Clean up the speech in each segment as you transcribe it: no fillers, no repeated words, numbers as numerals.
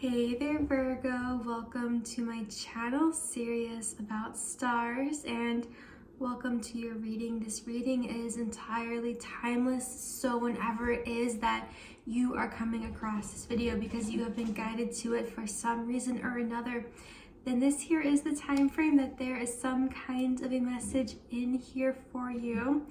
Hey there Virgo, welcome to my channel, Serious About Stars, and welcome to your reading. This reading is entirely timeless, so whenever it is that you are coming across this video because you have been guided to it for some reason or another, then this here is the time frame that there is some kind of a message in here for you.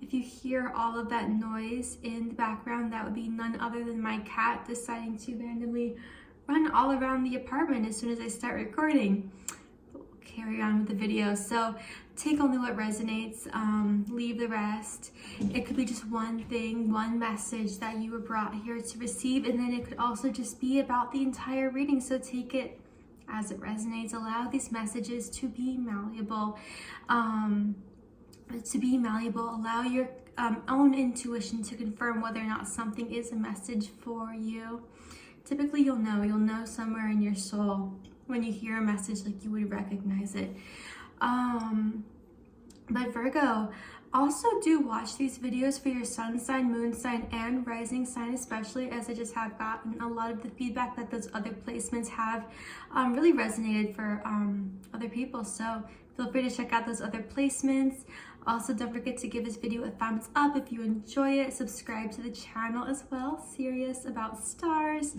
If you hear all of that noise in the background, that would be none other than my cat deciding to randomly run all around the apartment as soon as I start recording. We'll carry on with the video. So take only what resonates, leave the rest. It could be just one thing, one message that you were brought here to receive, and then it could also just be about the entire reading. So take it as it resonates. Allow these messages to be malleable. Allow your own intuition to confirm whether or not something is a message for you. Typically you'll know somewhere in your soul when you hear a message, like you would recognize it. But Virgo, also do watch these videos for your sun sign, moon sign, and rising sign, especially as I just have gotten a lot of the feedback that those other placements have really resonated for other people. So feel free to check out those other placements. Also, don't forget to give this video a thumbs up if you enjoy it. Subscribe to the channel as well, Serious About Stars.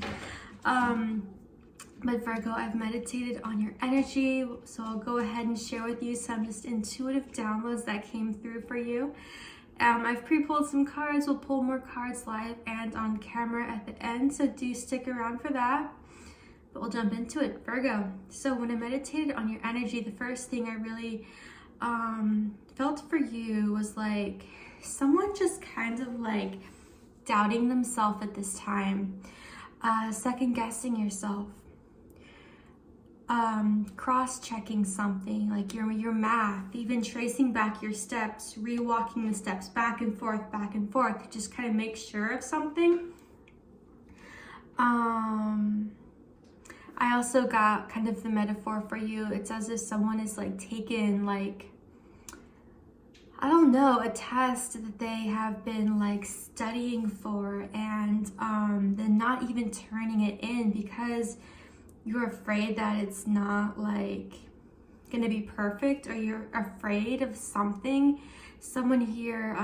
But Virgo, I've meditated on your energy, so I'll go ahead and share with you some just intuitive downloads that came through for you. I've pre-pulled some cards. We'll pull more cards live and on camera at the end, so do stick around for that. But we'll jump into it. Virgo, so when I meditated on your energy, the first thing I really felt for you was like someone just kind of like doubting themselves at this time, second guessing yourself, cross-checking something like your math, even tracing back your steps, re-walking the steps back and forth, just kind of make sure of something. I also got kind of the metaphor for you. It's as if someone is like taken, like, I don't know, a test that they have been like studying for, and then not even turning it in because you're afraid that it's not like gonna be perfect, or you're afraid of something. Someone here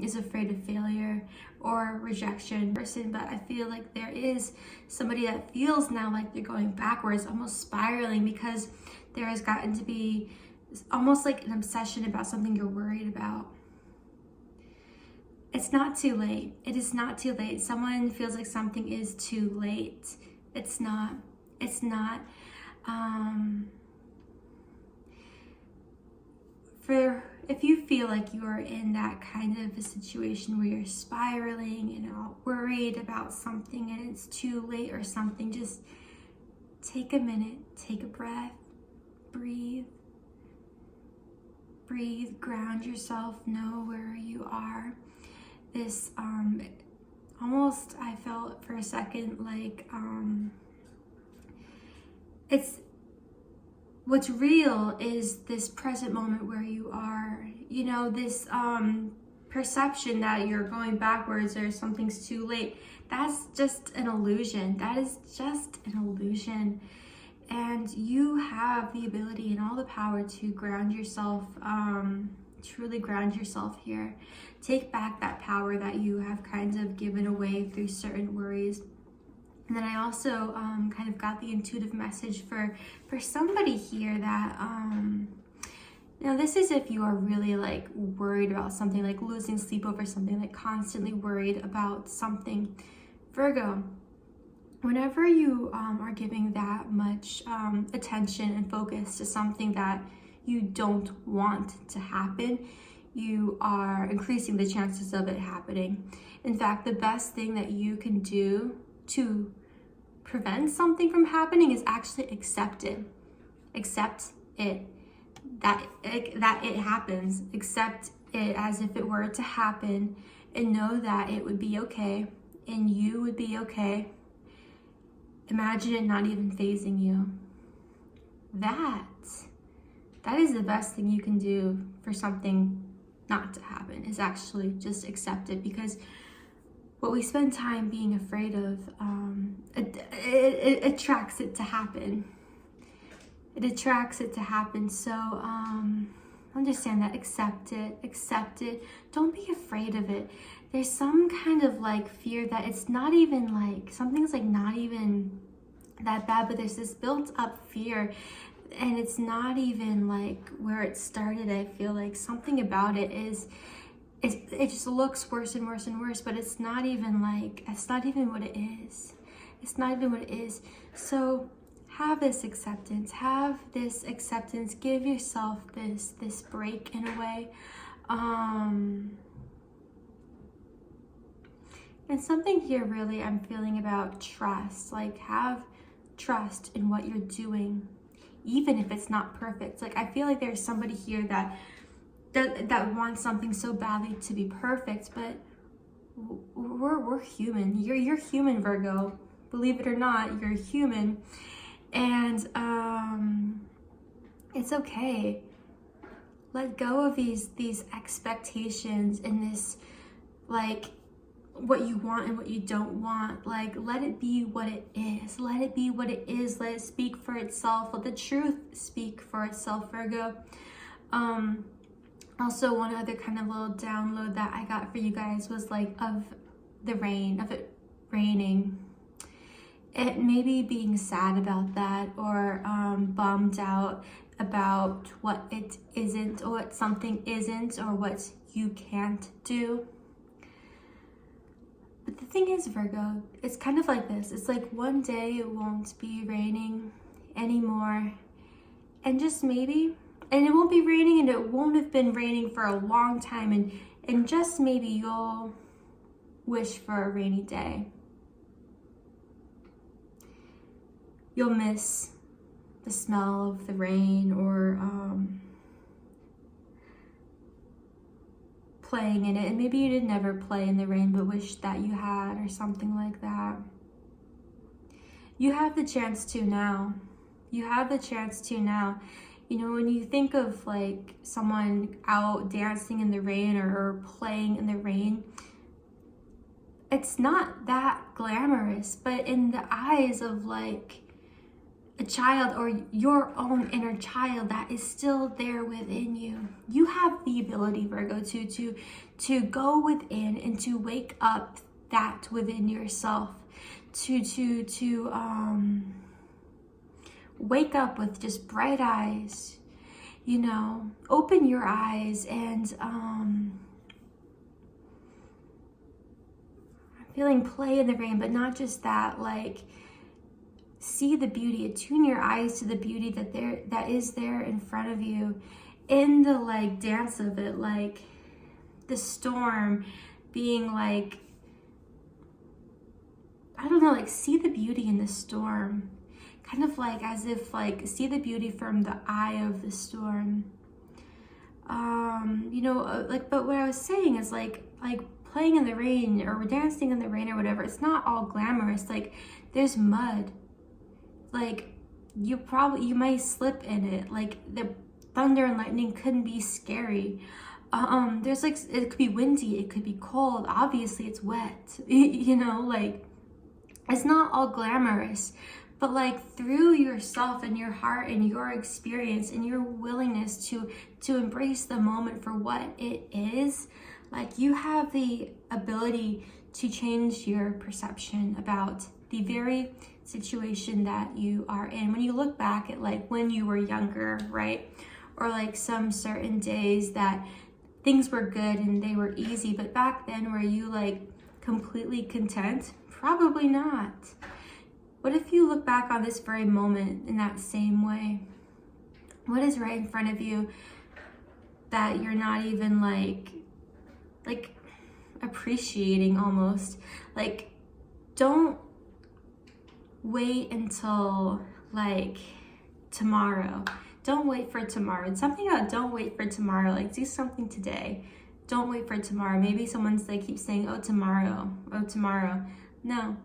is afraid of failure or rejection person, but I feel like there is somebody that feels now like they're going backwards, almost spiraling, because there has gotten to be almost like an obsession about something you're worried about. It's not too late. It is not too late. Someone feels like something is too late. It's not. It's not. If you feel like you are in that kind of a situation where you're spiraling and all worried about something and it's too late or something, just take a minute, take a breath, breathe, ground yourself, know where you are. This, almost, I felt for a second like, what's real is this present moment where you are, you know, this perception that you're going backwards or something's too late. That's just an illusion. That is just an illusion. And you have the ability and all the power to ground yourself, truly ground yourself here. Take back that power that you have kind of given away through certain worries. And then I also kind of got the intuitive message for somebody here that, now this is if you are really like worried about something, like losing sleep over something, like constantly worried about something. Virgo, whenever you are giving that much attention and focus to something that you don't want to happen, you are increasing the chances of it happening. In fact, the best thing that you can do to prevent something from happening is actually accept it. Accept it, that it happens. Accept it as if it were to happen, and know that it would be okay and you would be okay. Imagine it not even fazing you. That is the best thing you can do for something not to happen, is actually just accept it, because what we spend time being afraid of, it attracts it to happen. It attracts it to happen. So understand that, accept it. Don't be afraid of it. There's some kind of like fear that it's not even like, something's like not even that bad, but there's this built up fear, and it's not even like where it started. I feel like something about it is, it just looks worse and worse and worse, but it's not even like, it's not even what it is. It's not even what it is. So have this acceptance, give yourself this break in a way. And something here really I'm feeling about trust, like have trust in what you're doing, even if it's not perfect. Like I feel like there's somebody here that wants something so badly to be perfect, but we're human. You're human, Virgo. Believe it or not, you're human. And it's okay. Let go of these expectations and this, like, what you want and what you don't want. Like, let it be what it is. Let it be what it is. Let it speak for itself. Let the truth speak for itself, Virgo. Also, one other kind of little download that I got for you guys was like of the rain, of it raining. It maybe being sad about that, or bummed out about what it isn't, or what something isn't, or what you can't do. But the thing is, Virgo, it's kind of like this. It's like one day it won't be raining anymore, and just maybe, and it won't be raining, and it won't have been raining for a long time, and just maybe you'll wish for a rainy day. You'll miss the smell of the rain, or playing in it. And maybe you did never play in the rain, but wish that you had, or something like that. You have the chance to now. You have the chance to now. You know, when you think of like someone out dancing in the rain, or playing in the rain, it's not that glamorous, but in the eyes of like a child, or your own inner child that is still there within you, you have the ability, Virgo, to go within and to wake up that within yourself, to wake up with just bright eyes, you know, open your eyes, and I'm feeling play in the rain, but not just that, like, see the beauty, attune your eyes to the beauty that is there in front of you, in the like dance of it, like the storm being like, I don't know, like see the beauty in the storm, kind of like as if like see the beauty from the eye of the storm. You know, like, but what I was saying is like playing in the rain or dancing in the rain or whatever, it's not all glamorous. Like there's mud. Like you might slip in it. Like the thunder and lightning couldn't be scary. There's like, it could be windy, it could be cold, obviously it's wet, you know, like it's not all glamorous, but like through yourself and your heart and your experience and your willingness to embrace the moment for what it is, like you have the ability to change your perception about the very situation that you are in. When you look back at like when you were younger, right? Or like some certain days that things were good and they were easy, but back then were you like completely content? Probably not. What if you look back on this very moment in that same way? What is right in front of you that you're not even like appreciating almost? Like, don't wait until like tomorrow. Don't wait for tomorrow. It's something about don't wait for tomorrow. Like do something today. Don't wait for tomorrow. Maybe someone's like keeps saying, oh, tomorrow. Oh, tomorrow. No.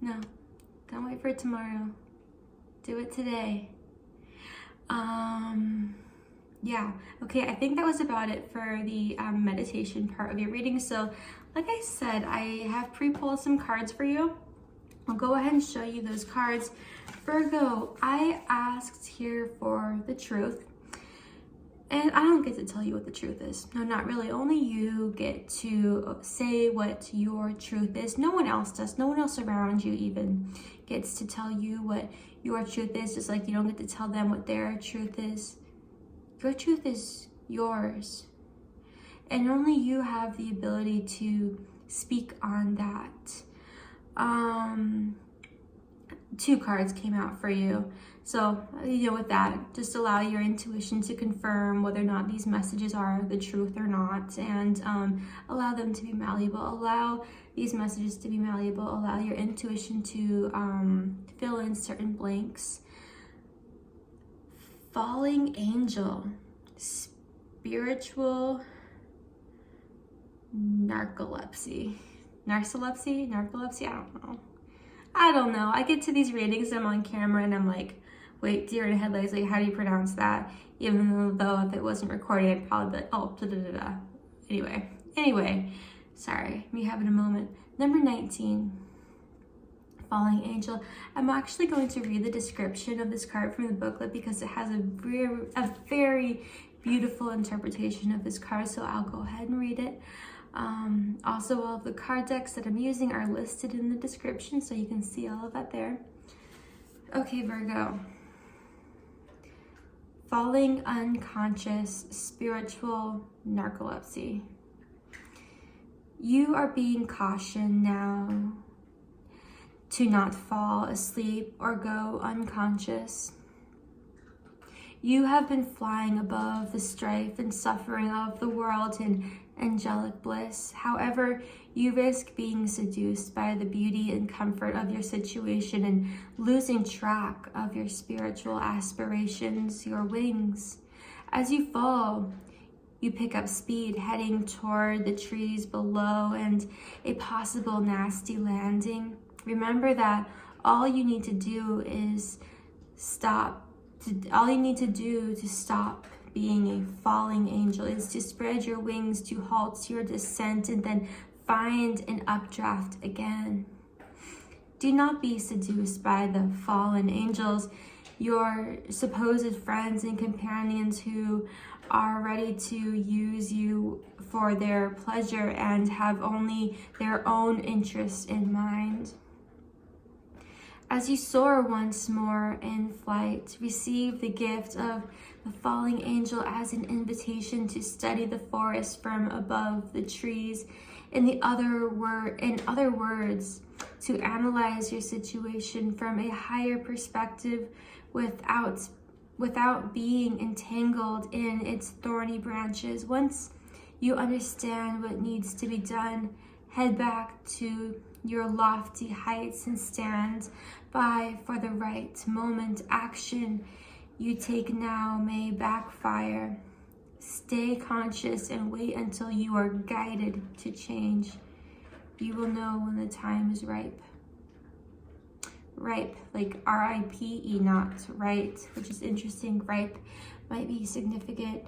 Don't wait for tomorrow. Do it today. Yeah. Okay, I think that was about it for the meditation part of your reading. So like I said, I have pre-pulled some cards for you. I'll go ahead and show you those cards. Virgo, I asked here for the truth. And I don't get to tell you what the truth is. No, not really. Only you get to say what your truth is. No one else does. No one else around you even gets to tell you what your truth is, just like you don't get to tell them what their truth is. Your truth is yours. And only you have the ability to speak on that. 2 cards came out for you. So, with that, just allow your intuition to confirm whether or not these messages are the truth or not, and allow them to be malleable. Allow these messages to be malleable. Allow your intuition to fill in certain blanks. Falling angel, spiritual narcolepsy. Narcolepsy? I don't know. I get to these readings, I'm on camera, and I'm like, wait, deer in headlights, like, how do you pronounce that? Even though if it wasn't recorded, I'd probably be like, oh, da-da-da-da. Anyway, sorry, me having a moment. Number 19, Falling Angel. I'm actually going to read the description of this card from the booklet because it has a very beautiful interpretation of this card, so I'll go ahead and read it. Also, all of the card decks that I'm using are listed in the description, so you can see all of that there. Okay, Virgo. Falling unconscious, spiritual narcolepsy. You are being cautioned now to not fall asleep or go unconscious. You have been flying above the strife and suffering of the world in angelic bliss. However, you risk being seduced by the beauty and comfort of your situation and losing track of your spiritual aspirations, your wings. As you fall, you pick up speed, heading toward the trees below and a possible nasty landing. Remember that all you need to do to stop being a falling angel is to spread your wings to halt your descent and then find an updraft again. Do not be seduced by the fallen angels, your supposed friends and companions who are ready to use you for their pleasure and have only their own interests in mind. As you soar once more in flight, receive the gift of the falling angel as an invitation to study the forest from above the trees. In other words, to analyze your situation from a higher perspective without being entangled in its thorny branches. Once you understand what needs to be done, head back to your lofty heights and stand by for the right moment. Action you take now may backfire. Stay conscious and wait until you are guided to change. You will know when the time is ripe. Ripe, like R-I-P-E, not right, which is interesting. Ripe might be significant.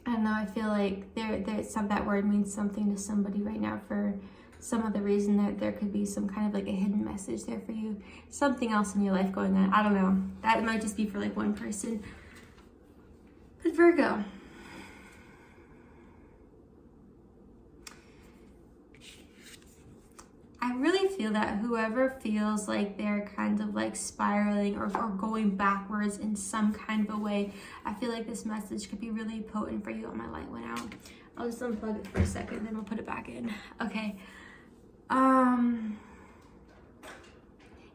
I don't know, I feel like that word means something to somebody right now for some other reason, that there could be some kind of like a hidden message there for you. Something else in your life going on. I don't know. That might just be for like one person. But Virgo. I really feel that whoever feels like they're kind of like spiraling or going backwards in some kind of a way, I feel like this message could be really potent for you. Oh, my light went out. I'll just unplug it for a second, then we'll put it back in. Okay.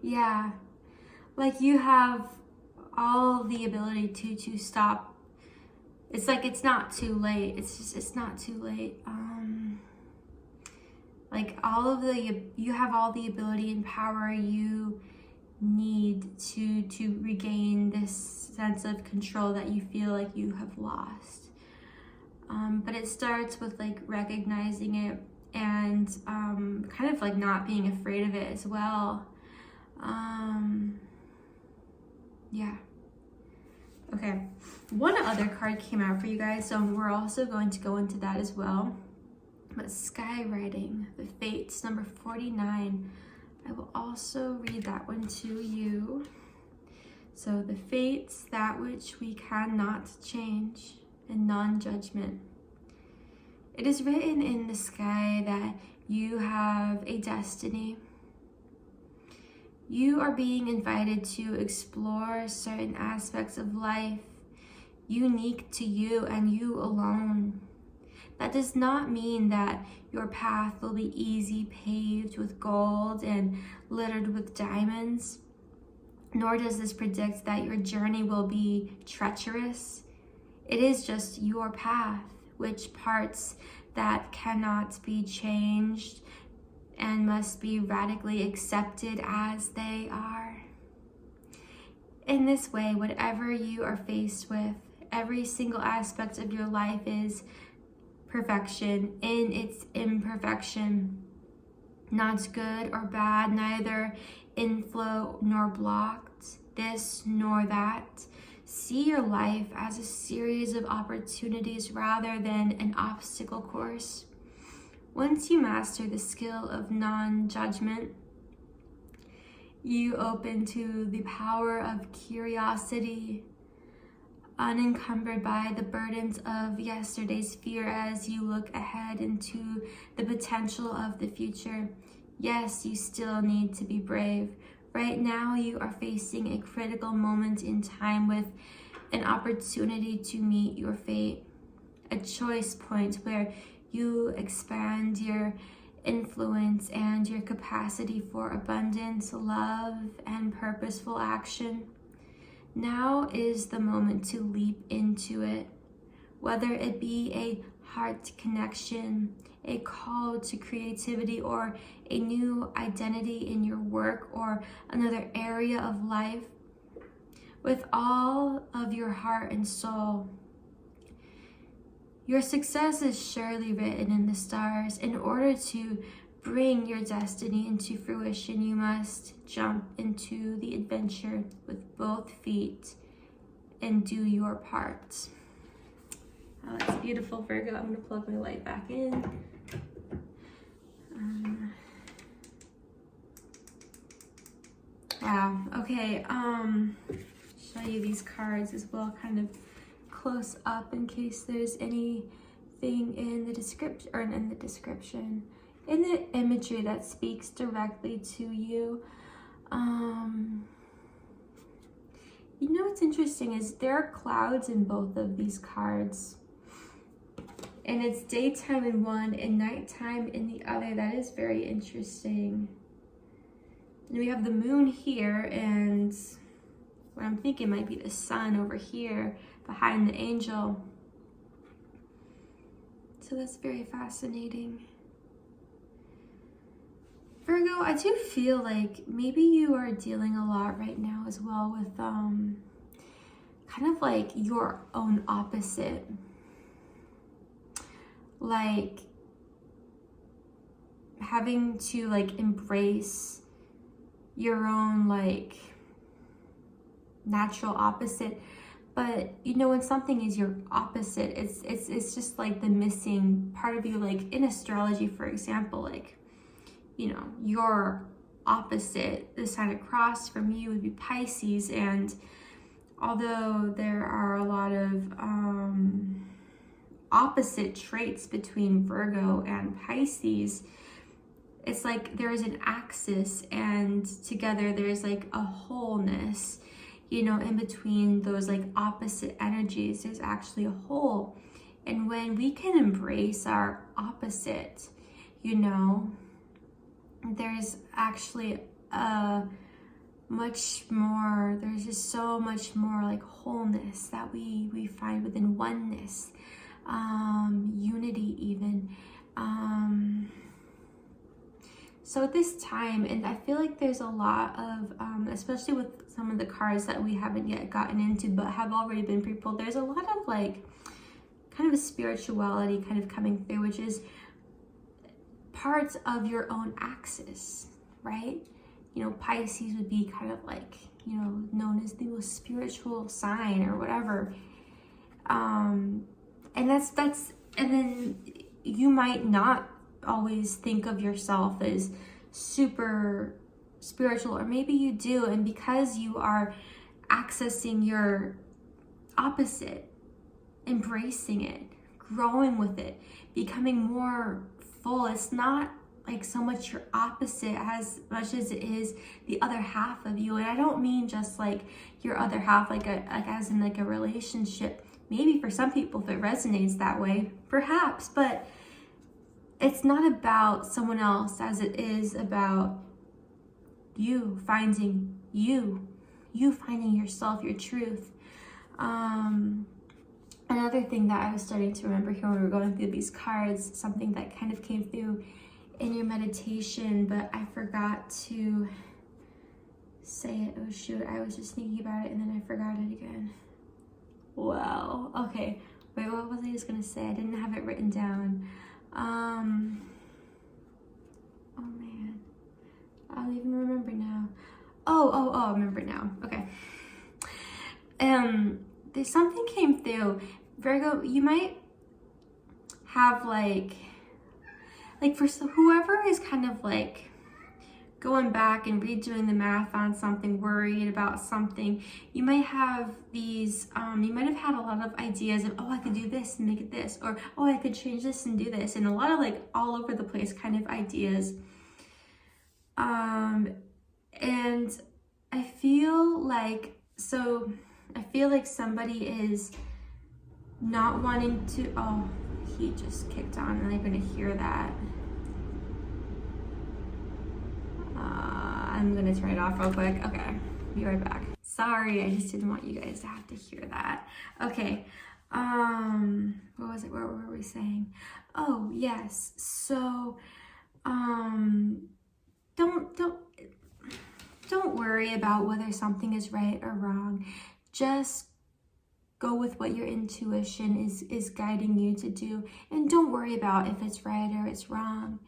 Yeah. Like you have all the ability to stop. It's like it's not too late. It's not too late. Like you have all the ability and power you need to regain this sense of control that you feel like you have lost. But it starts with like recognizing it and kind of like not being afraid of it as well. Yeah. Okay. One other card came out for you guys, so we're also going to go into that as well. but skywriting, the fates, number 49. I will also read that one to you. So the fates, that which we cannot change, and non-judgment. It is written in the sky that you have a destiny. You are being invited to explore certain aspects of life unique to you and you alone. That does not mean that your path will be easy, paved with gold and littered with diamonds, nor does this predict that your journey will be treacherous. It is just your path, which parts that cannot be changed and must be radically accepted as they are. In this way, whatever you are faced with, every single aspect of your life is perfection in its imperfection. Not good or bad, neither inflow nor blocked, this nor that. See your life as a series of opportunities rather than an obstacle course. Once you master the skill of non-judgment, you open to the power of curiosity, unencumbered by the burdens of yesterday's fear as you look ahead into the potential of the future. Yes, you still need to be brave. Right now, you are facing a critical moment in time with an opportunity to meet your fate, a choice point where you expand your influence and your capacity for abundance, love, and purposeful action. Now is the moment to leap into it, whether it be a heart connection, a call to creativity, or a new identity in your work or another area of life. With all of your heart and soul, your success is surely written in the stars. In order to bring your destiny into fruition, you must jump into the adventure with both feet and do your part. Oh, it's beautiful, Virgo. I'm going to plug my light back in. Wow. Okay. Show you these cards as well, kind of close up in case there's anything in the description, or in the imagery that speaks directly to you. You know what's interesting is there are clouds in both of these cards, and it's daytime in one and nighttime in the other. That is very interesting. And we have the moon here, and what I'm thinking might be the sun over here behind the angel. So that's very fascinating. Virgo, I do feel like maybe you are dealing a lot right now as well with kind of like your own opposite. Like having to like embrace your own like natural opposite. But you know, when something is your opposite, it's just like the missing part of you. Like in astrology, for example, like, you know, your opposite, the sign across from you would be Pisces. And although there are a lot of opposite traits between Virgo and Pisces, it's like there's an axis, and together there's like a wholeness, you know, in between those like opposite energies, there's actually a whole. And when we can embrace our opposite, you know, there's actually much more, there's just so much more like wholeness that we find within oneness, unity even. So at this time, and I feel like there's a lot of, especially with some of the cards that we haven't yet gotten into but have already been pre-pulled, there's a lot of like kind of a spirituality kind of coming through, which is parts of your own axis, right? You know, Pisces would be kind of like, you know, known as the most spiritual sign or whatever. And that's, and then, you might not always think of yourself as super spiritual, or maybe you do, and because you are accessing your opposite, embracing it, growing with it, becoming more full, it's not like so much your opposite as much as it is the other half of you. And I don't mean just like your other half, like as in like a relationship. Maybe for some people if it resonates that way, perhaps, but it's not about someone else as it is about you finding you finding yourself, your truth. Another thing that I was starting to remember here when we were going through these cards, something that kind of came through in your meditation, but I forgot to say it. Oh shoot, I was just thinking about it and then I forgot it again. Wow. Okay. Wait, what was I just gonna say? I didn't have it written down. Oh man. I don't even remember now. I remember now. Okay. There's something came through. Virgo, you might have like for whoever is kind of like going back and redoing the math on something, worried about something, you might have these, you might have had a lot of ideas of, oh, I could do this and make it this, or oh, I could change this and do this, and a lot of like all over the place kind of ideas. And I feel like somebody is not wanting to, oh, he just kicked on and I'm gonna hear that. I'm gonna turn it off real quick. Okay, be right back. Sorry, I just didn't want you guys to have to hear that. Okay, what was it? What were we saying? Oh, yes. So, don't worry about whether something is right or wrong. Just go with what your intuition is guiding you to do, and don't worry about if it's right or it's wrong.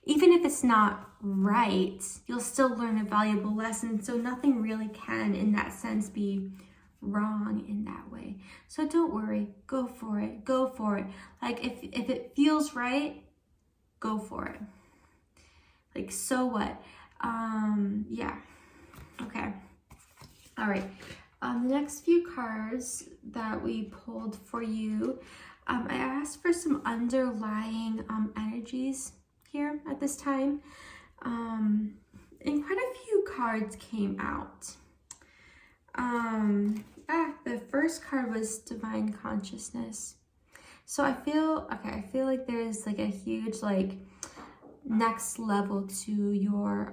Even if it's not right, you'll still learn a valuable lesson, so nothing really can in that sense be wrong in that way. So don't worry, go for it, go for it. Like if it feels right, go for it. Like, so what? Yeah, okay, all right. The next few cards that we pulled for you, I asked for some underlying energies here at this time, and quite a few cards came out. The first card was Divine Consciousness. So I feel like there's like a huge like next level to your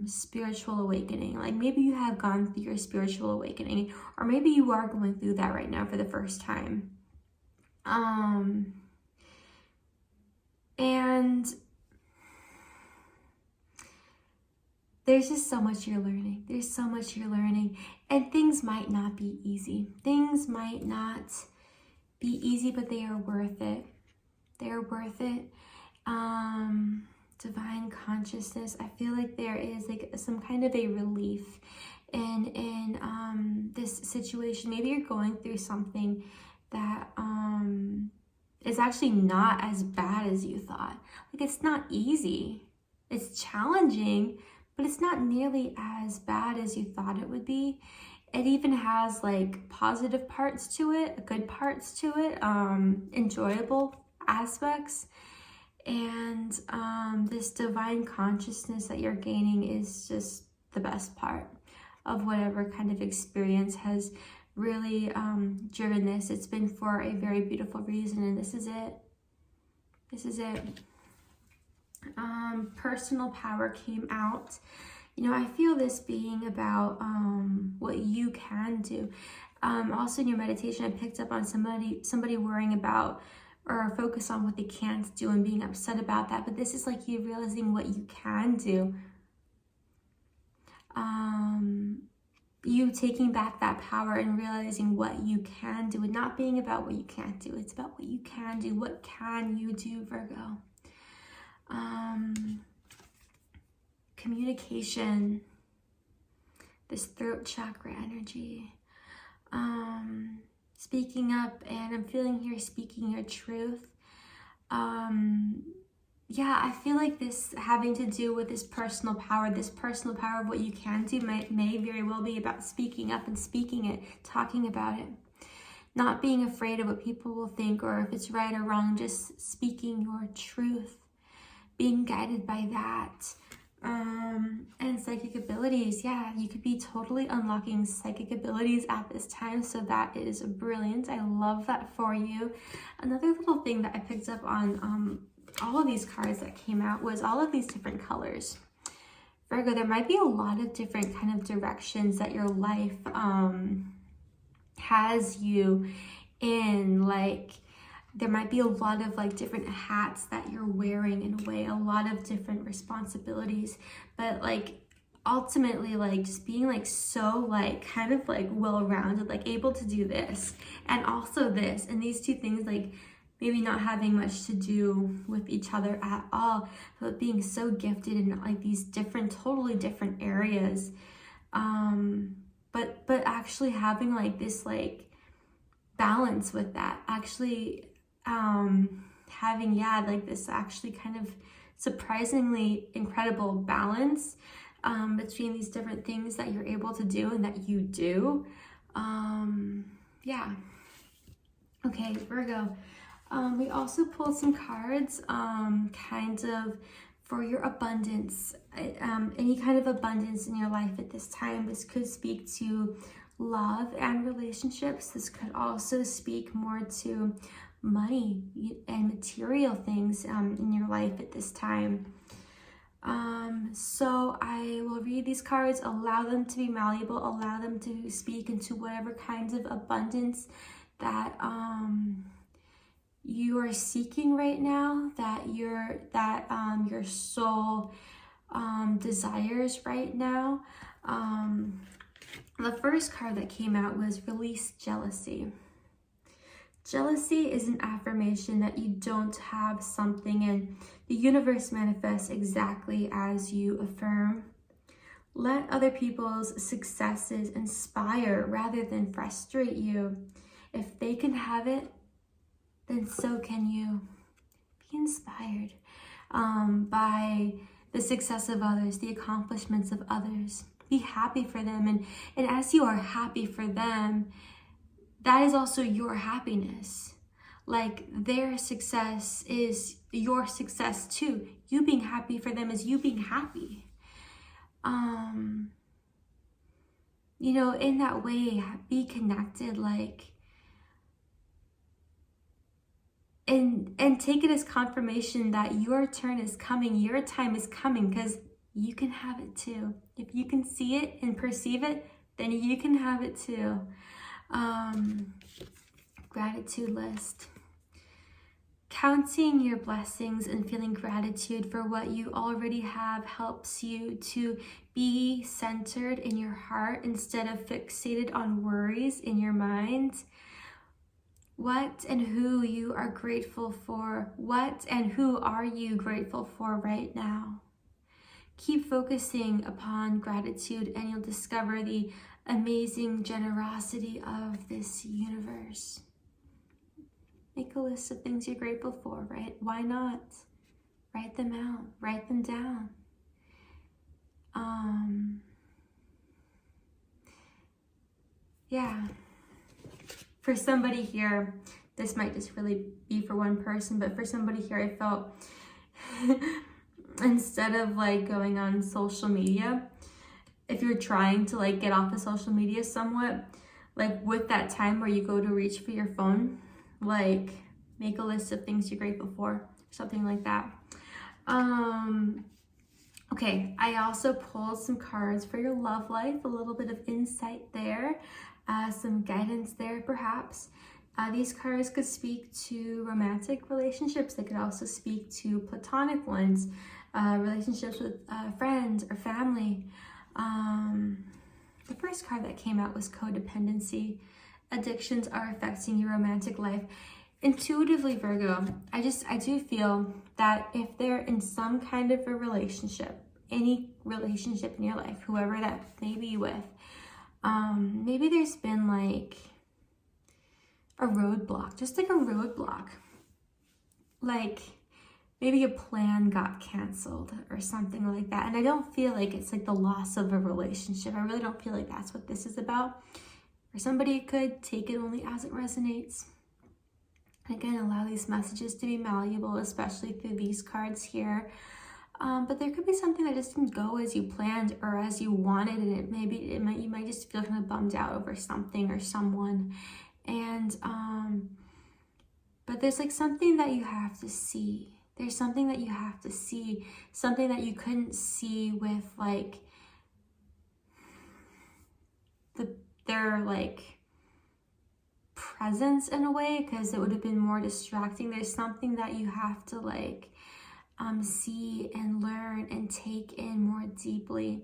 spiritual awakening. Like maybe you have gone through your spiritual awakening, or maybe you are going through that right now for the first time. And there's just so much you're learning. There's so much you're learning, and things might not be easy. Things might not be easy, but they are worth it. They are worth it. Divine Consciousness, I feel like there is like some kind of a relief in this situation. Maybe you're going through something that is actually not as bad as you thought. Like, it's not easy, it's challenging, but it's not nearly as bad as you thought it would be. It even has like positive parts to it, good parts to it, enjoyable aspects. And this divine consciousness that you're gaining is just the best part of whatever kind of experience has really driven this. It's been for a very beautiful reason, and this is it. This is it. Personal power came out. You know, I feel this being about what you can do. Also in your meditation, I picked up on somebody worrying about or focus on what they can't do and being upset about that. But this is like you realizing what you can do. You taking back that power and realizing what you can do, and not being about what you can't do. It's about what you can do. What can you do, Virgo? Communication, this throat chakra energy, speaking up, and I'm feeling here speaking your truth. Yeah, I feel like this having to do with this personal power of what you can do may very well be about speaking up and speaking it, talking about it. Not being afraid of what people will think or if it's right or wrong, just speaking your truth, being guided by that. And psychic abilities, yeah, you could be totally unlocking psychic abilities at this time, so that is brilliant. I love that for you. Another little thing that I picked up on all of these cards that came out was all of these different colors. Virgo, there might be a lot of different kind of directions that your life has you in. Like, there might be a lot of like different hats that you're wearing in a way, a lot of different responsibilities, but like ultimately like just being like so like kind of like well-rounded, like able to do this and also this, and these two things like maybe not having much to do with each other at all, but being so gifted in like these different, totally different areas, but actually having like this like balance with that, actually having, yeah, like this actually kind of surprisingly incredible balance between these different things that you're able to do and that you do. Yeah. Okay, Virgo. We also pulled some cards kind of for your abundance, any kind of abundance in your life at this time. This could speak to love and relationships. This could also speak more to money and material things in your life at this time. So I will read these cards, allow them to be malleable, allow them to speak into whatever kinds of abundance that you are seeking right now, that your soul desires right now. The first card that came out was Release Jealousy. Jealousy is an affirmation that you don't have something, and the universe manifests exactly as you affirm. Let other people's successes inspire rather than frustrate you. If they can have it, then so can you. Be inspired by the success of others, the accomplishments of others. Be happy for them, and as you are happy for them, that is also your happiness. Like, their success is your success too. You being happy for them is you being happy. You know, in that way, be connected, like, and take it as confirmation that your turn is coming, your time is coming, because you can have it too. If you can see it and perceive it, then you can have it too. Gratitude list. Counting your blessings and feeling gratitude for what you already have helps you to be centered in your heart instead of fixated on worries in your mind. What and who you are grateful for. What and who are you grateful for right now? Keep focusing upon gratitude and you'll discover the amazing generosity of this universe. Make a list of things you're grateful for, right? Why not? Write them out, write them down. Yeah. For somebody here, this might just really be for one person, but for somebody here, I felt instead of like going on social media, if you're trying to like get off of social media somewhat, like with that time where you go to reach for your phone, like make a list of things you're grateful for, something like that. Okay, I also pulled some cards for your love life, a little bit of insight there, some guidance there perhaps. These cards could speak to romantic relationships. They could also speak to platonic ones, relationships with friends or family. The first card that came out was codependency. Addictions are affecting your romantic life. Intuitively, Virgo, I do feel that if they're in some kind of a relationship, any relationship in your life, whoever that may be with, maybe there's been like a roadblock, just like a roadblock. like maybe a plan got canceled or something like that. And I don't feel like it's like the loss of a relationship. I really don't feel like that's what this is about. Or somebody could take it only as it resonates. And again, allow these messages to be malleable, especially through these cards here. But there could be something that just didn't go as you planned or as you wanted, and you might just feel kind of bummed out over something or someone. And but there's like something that you have to see. There's something that you have to see, something that you couldn't see with like their like presence in a way, because it would have been more distracting. There's something that you have to like see and learn and take in more deeply.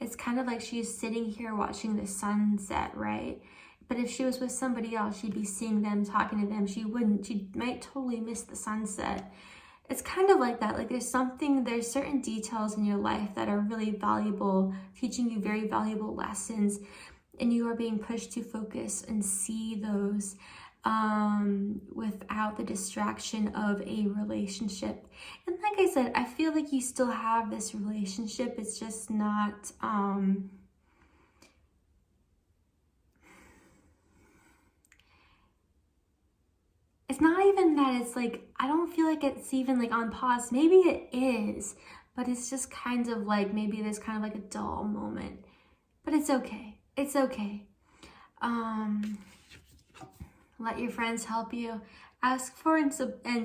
It's kind of like she's sitting here watching the sunset, right? But if she was with somebody else, she'd be seeing them, talking to them. She might totally miss the sunset. It's kind of like that. Like there's certain details in your life that are really valuable, teaching you very valuable lessons, and you are being pushed to focus and see those without the distraction of a relationship. And like I said, I feel like you still have this relationship. It's just not, it's not even that it's like, I don't feel like it's even like on pause. Maybe it is, but it's just kind of like, maybe there's kind of like a dull moment, but it's okay. It's okay. Let your friends help you. Ask for and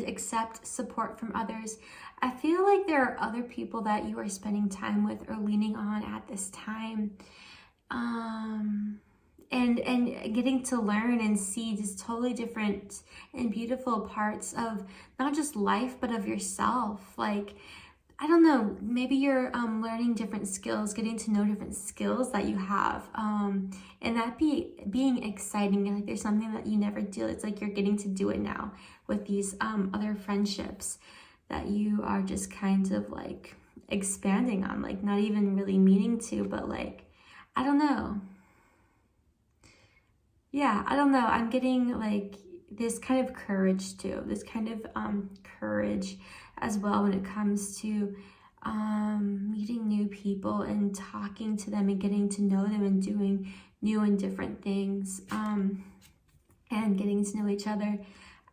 accept support from others. I feel like there are other people that you are spending time with or leaning on at this time. And getting to learn and see just totally different and beautiful parts of not just life, but of yourself. Like, I don't know, maybe you're learning different skills, getting to know different skills that you have. And that being exciting, and like there's something that you never do. It's like you're getting to do it now with these other friendships that you are just kind of like expanding on, like not even really meaning to, but like, I don't know. Yeah, I don't know. I'm getting like this kind of courage too, this kind of courage as well when it comes to meeting new people and talking to them and getting to know them and doing new and different things, and getting to know each other.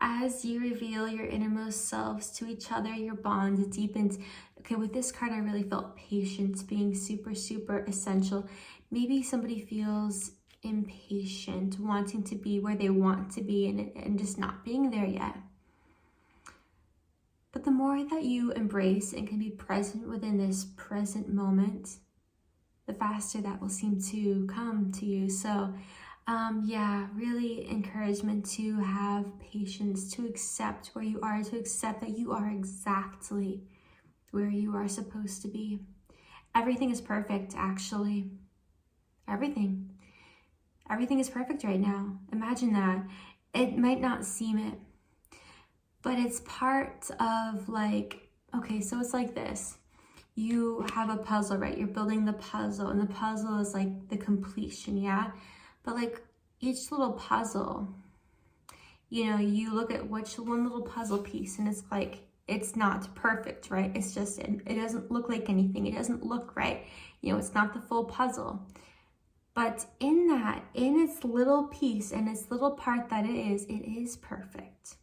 As you reveal your innermost selves to each other, your bond deepens. Okay, with this card, I really felt patience being super, super essential. Maybe somebody feels impatient, wanting to be where they want to be and just not being there yet. But the more that you embrace and can be present within this present moment, the faster that will seem to come to you. So yeah, really encouragement to have patience, to accept where you are, to accept that you are exactly where you are supposed to be. Everything is perfect, actually. Everything is perfect right now. Imagine that. It might not seem it, but it's part of like, okay, so it's like this. You have a puzzle, right? You're building the puzzle, and the puzzle is like the completion, yeah? But like each little puzzle, you know, you look at which one little puzzle piece and it's like, it's not perfect, right? It's just, it doesn't look like anything. It doesn't look right. You know, it's not the full puzzle. But in that, in its little piece and its little part that it is perfect.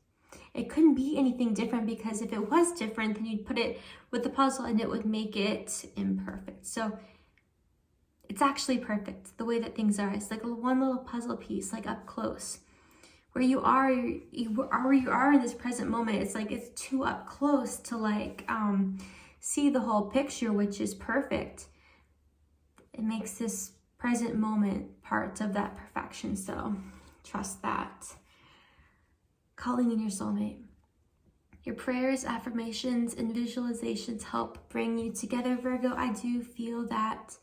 It couldn't be anything different, because if it was different, then you'd put it with the puzzle and it would make it imperfect. So it's actually perfect the way that things are. It's like one little puzzle piece, like up close. Where you are in this present moment, it's like it's too up close to like see the whole picture, which is perfect. It makes this present moment part of that perfection. So trust that. Calling in your soulmate. Your prayers, affirmations, and visualizations help bring you together, Virgo. I do feel that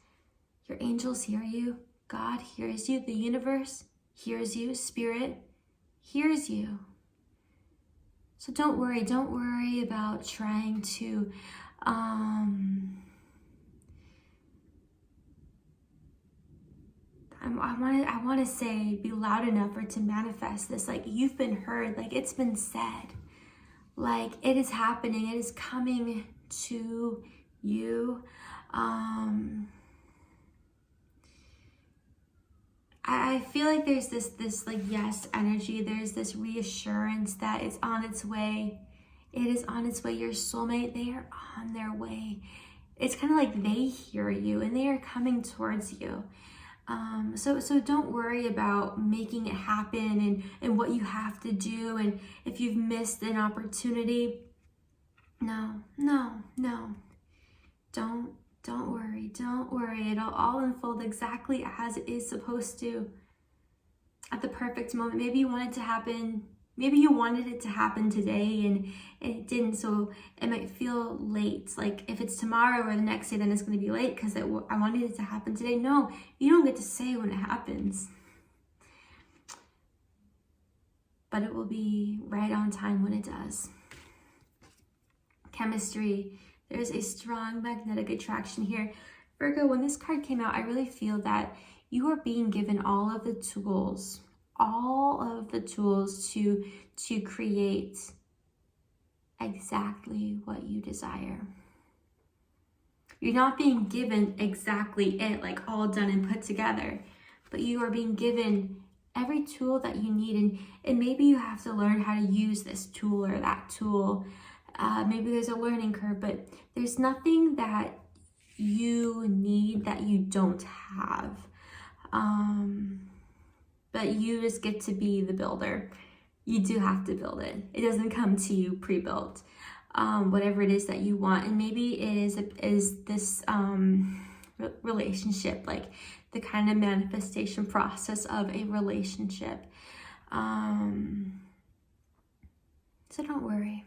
your angels hear you. God hears you. The universe hears you. Spirit hears you. So don't worry about trying to I want to say be loud enough or to manifest this. Like, you've been heard, like it's been said. Like, it is happening. It is coming to you. I feel like there's this like yes energy. There's this reassurance that it's on its way. It is on its way. Your soulmate, they are on their way. It's kind of like they hear you and they are coming towards you. So don't worry about making it happen and what you have to do, and if you've missed an opportunity. No. Don't worry. Don't worry. It'll all unfold exactly as it is supposed to at the perfect moment. Maybe you want it to happen. Maybe you wanted it to happen today and it didn't, so it might feel late. Like if it's tomorrow or the next day, then it's going to be late because I wanted it to happen today. No, you don't get to say when it happens. But it will be right on time when it does. Chemistry. There's a strong magnetic attraction here. Virgo, when this card came out, I really feel that you are being given all of the tools to create exactly what you desire. You're not being given exactly it, like all done and put together, but you are being given every tool that you need, and maybe you have to learn how to use this tool or that tool. Maybe there's a learning curve, but there's nothing that you need that you don't have. But you just get to be the builder. You do have to build it. It doesn't come to you pre-built. Whatever it is that you want, and maybe it is this relationship, like the kind of manifestation process of a relationship. So don't worry.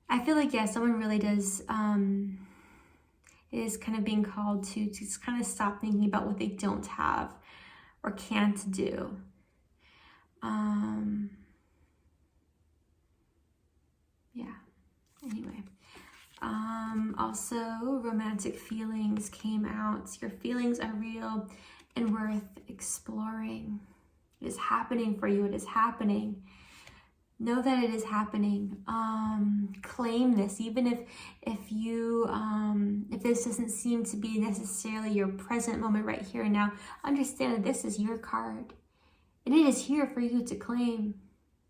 I feel like, yeah, someone really does, is kind of being called to just kind of stop thinking about what they don't have or can't do. Yeah, anyway. Also, romantic feelings came out. Your feelings are real and worth exploring. It is happening for you. It is happening. Know that it is happening. Claim this, even if this doesn't seem to be necessarily your present moment right here and now. Understand that this is your card, and it is here for you to claim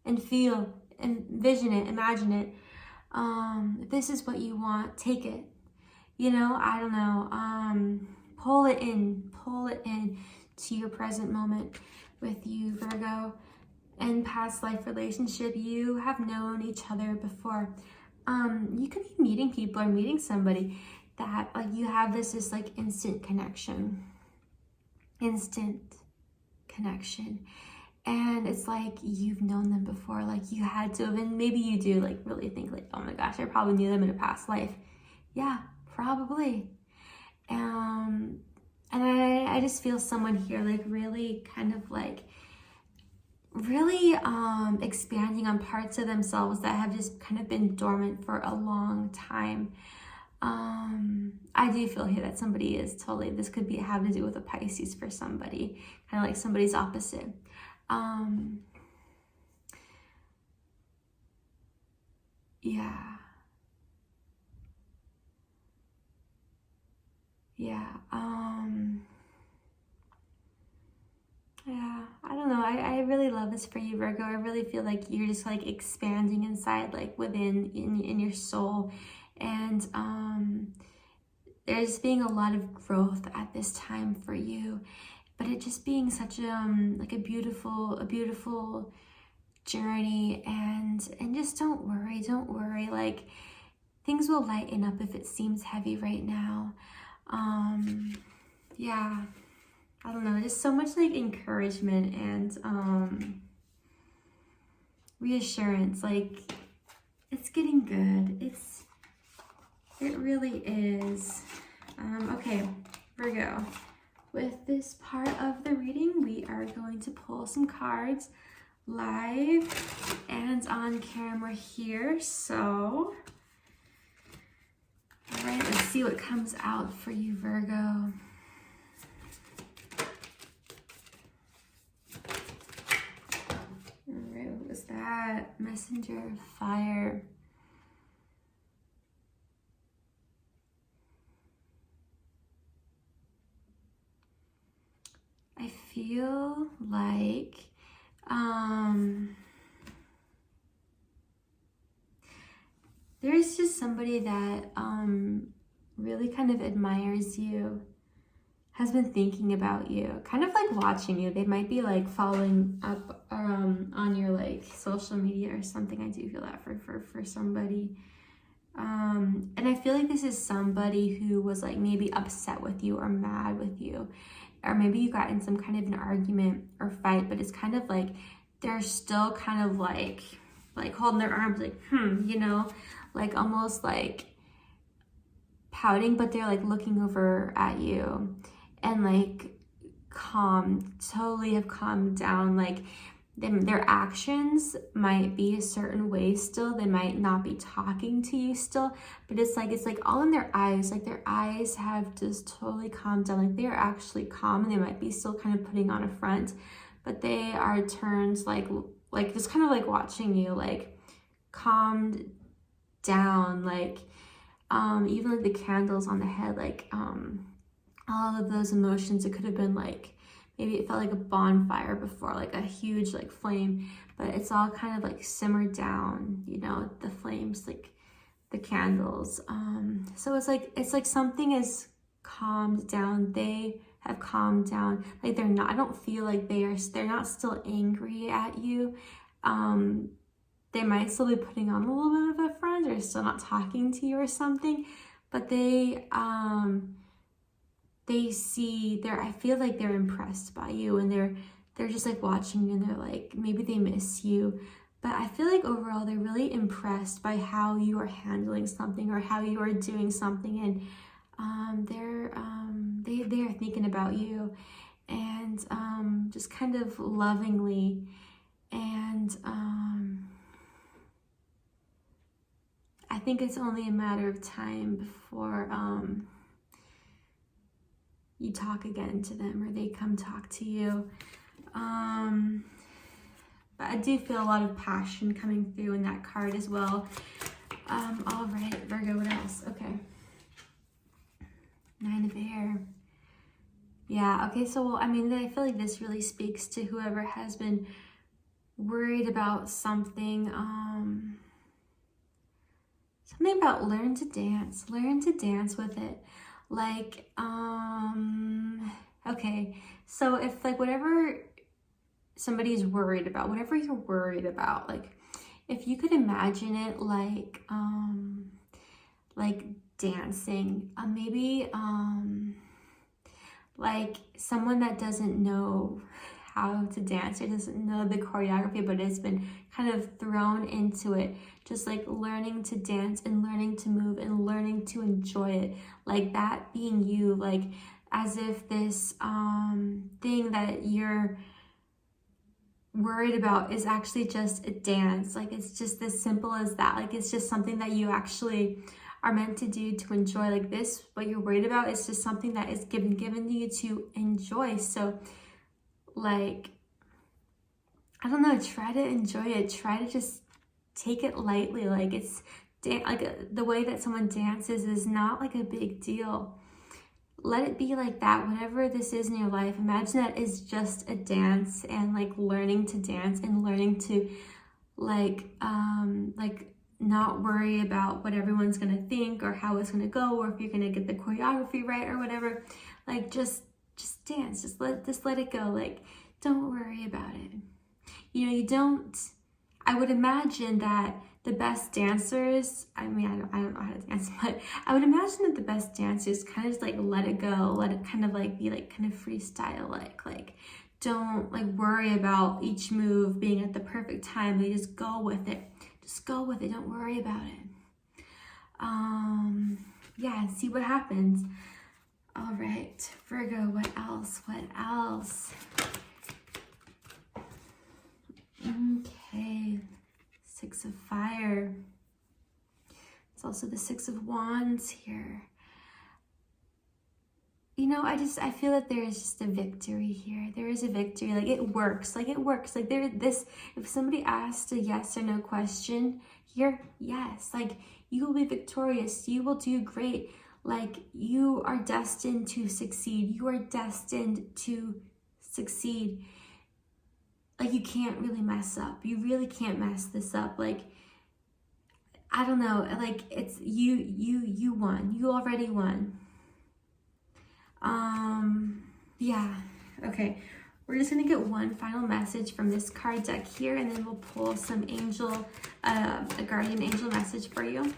and feel, envision it, imagine it. If this is what you want, take it. You know, I don't know. Pull it in to your present moment with you, Virgo. In past life relationship, you have known each other before. You could be meeting people or meeting somebody that like you have this like instant connection. And it's like you've known them before, like you had to have, and maybe you do like really think like, oh my gosh, I probably knew them in a past life. Yeah, probably. And I just feel someone here like really kind of like really expanding on parts of themselves that have just kind of been dormant for a long time. I do feel here that somebody is totally, this could be have to do with a Pisces for somebody, kind of like somebody's opposite. Yeah, I don't know. I really love this for you, Virgo. I really feel like you're just like expanding inside, like within in your soul. And there's being a lot of growth at this time for you. But it just being such like a beautiful journey, and just don't worry. Like things will lighten up if it seems heavy right now. Yeah. I don't know, just so much like encouragement and reassurance. Like it's getting good. It really is. Okay, Virgo. With this part of the reading, we are going to pull some cards live and on camera here. So, all right, let's see what comes out for you, Virgo. What was that? got Messenger of Fire. I feel like there's just somebody that really kind of admires you, has been thinking about you, kind of like watching you. They might be like following up on your like social media or something. I do feel that for somebody. And I feel like this is somebody who was like maybe upset with you or mad with you, or maybe you got in some kind of an argument or fight, but it's kind of like they're still kind of like holding their arms like, you know, like almost like pouting, but they're like looking over at you and like totally have calmed down. Like their actions might be a certain way still. They might not be talking to you still, but it's like all in their eyes. Like their eyes have just totally calmed down. Like they're actually calm, and they might be still kind of putting on a front, but they are turned like just kind of like watching you, like calmed down, like even like the candles on the head, like all of those emotions. It could have been like, maybe it felt like a bonfire before, like a huge like flame, but it's all kind of like simmered down, you know, the flames, like the candles. So it's like something is calmed down. They have calmed down. Like they're not, I don't feel like they're not still angry at you. They might still be putting on a little bit of a front or still not talking to you or something, but I feel like they're impressed by you, and they're just like watching you, and they're like, maybe they miss you, but I feel like overall they're really impressed by how you are handling something or how you are doing something, and they are thinking about you, and just kind of lovingly, and I think it's only a matter of time before you talk again to them, or they come talk to you. But I do feel a lot of passion coming through in that card as well. All right, Virgo, what else? Okay. 9 of Air. Yeah, okay, so, well, I mean, I feel like this really speaks to whoever has been worried about something. Something about learn to dance with it. Like, okay, so if like whatever somebody's worried about, whatever you're worried about, like if you could imagine it like dancing, maybe like someone that doesn't know how to dance or doesn't know the choreography, but it's been kind of thrown into it, just like learning to dance and learning to move and learning to enjoy it, like that being you, like as if this thing that you're worried about is actually just a dance. Like it's just as simple as that. Like it's just something that you actually are meant to do to enjoy. Like this, what you're worried about is just something that is given to you to enjoy. So like, I don't know, try to enjoy it. Try to just take it lightly. Like it's like the way that someone dances is not like a big deal. Let it be like that. Whatever this is in your life, imagine that is just a dance, and like learning to dance and learning to like not worry about what everyone's gonna think or how it's gonna go or if you're gonna get the choreography right or whatever. Like just dance, just let it go. Like don't worry about it. You know, you don't, I would imagine that the best dancers, I mean, I don't know how to dance, but I would imagine that the best dancers kind of just like let it go, let it kind of like be like kind of freestyle, like don't like worry about each move being at the perfect time. They just go with it. Just go with it. Don't worry about it. Yeah, and see what happens. All right, Virgo, what else? What else? Okay, 6 of Fire. It's also the 6 of Wands here. you know, I feel that there is just a victory here. There is a victory. Like, it works. Like, it works. Like, if somebody asked a yes or no question here, yes. Like, you will be victorious. You will do great. Like, you are destined to succeed. You are destined to succeed. Like, you can't really mess up. You really can't mess this up. Like, I don't know. Like, it's you won. You already won. Yeah. Okay. We're just gonna get one final message from this card deck here, and then we'll pull some angel, a guardian angel message for you.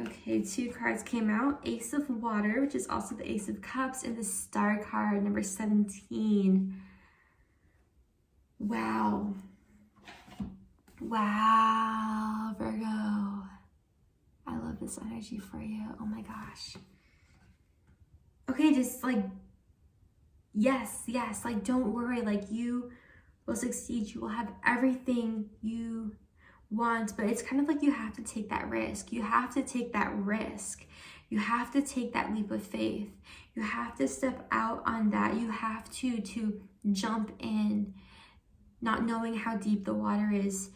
Okay, 2 cards came out. Ace of Water, which is also the Ace of Cups, and the Star card, number 17. Wow. Wow, Virgo. I love this energy for you. Oh my gosh. Okay, just like, yes, like, don't worry. Like, you will succeed. You will have everything you want, but it's kind of like you have to take that risk. You have to take that risk. You have to take that leap of faith. You have to step out on that. You have to jump in, not knowing how deep the water is.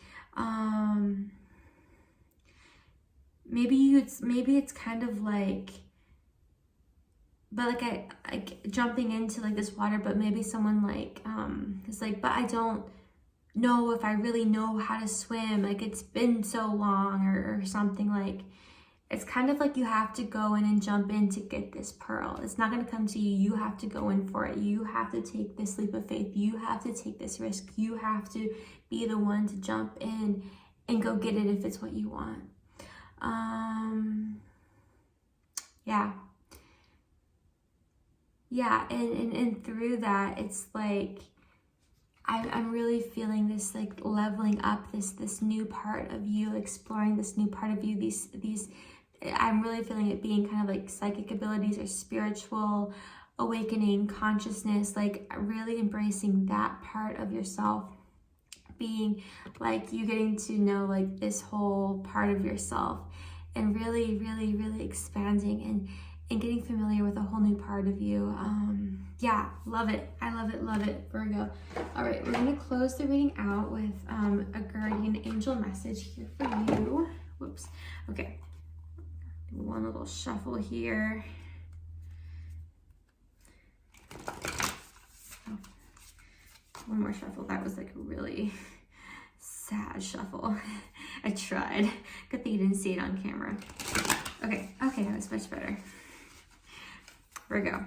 Maybe it's kind of like, but like jumping into like this water, but maybe someone like is like, but I don't know if I really know how to swim. Like, it's been so long, or something. Like, it's kind of like you have to go in and jump in to get this pearl. It's not going to come to you. You have to go in for it. You have to take this leap of faith. You have to take this risk. You have to be the one to jump in and go get it if it's what you want. Yeah, and through that, it's like, I'm really feeling this like leveling up, this new part of you, exploring this new part of you, these I'm really feeling it being kind of like psychic abilities or spiritual awakening, consciousness, like really embracing that part of yourself, being like you getting to know like this whole part of yourself, and really expanding and getting familiar with a whole new part of you. Yeah, love it. I love it, Virgo. All right, we're gonna close the reading out with a guardian angel message here for you. Whoops. Okay, one little shuffle here. Oh, one more shuffle. That was like a really sad shuffle. I tried. Good thing you didn't see it on camera. Okay, that was much better. Virgo.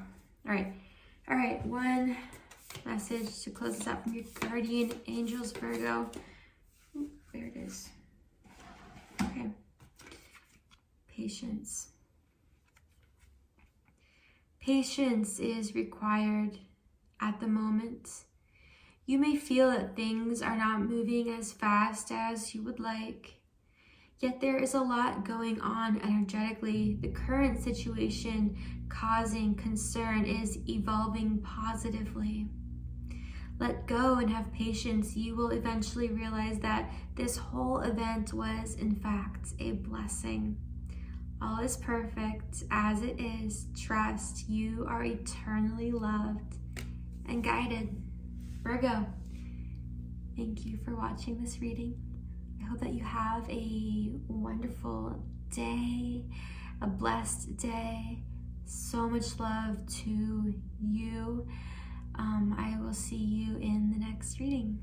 All right, one message to close this out from your guardian angels, Virgo. Ooh, there it is. Okay. Patience. Patience is required at the moment. You may feel that things are not moving as fast as you would like, yet there is a lot going on energetically. The current situation causing concern is evolving positively. Let go and have patience. You will eventually realize that this whole event was, in fact, a blessing. All is perfect as it is. Trust. You are eternally loved and guided. Virgo, thank you for watching this reading. I hope that you have a wonderful day, a blessed day. So much love to you. I will see you in the next reading.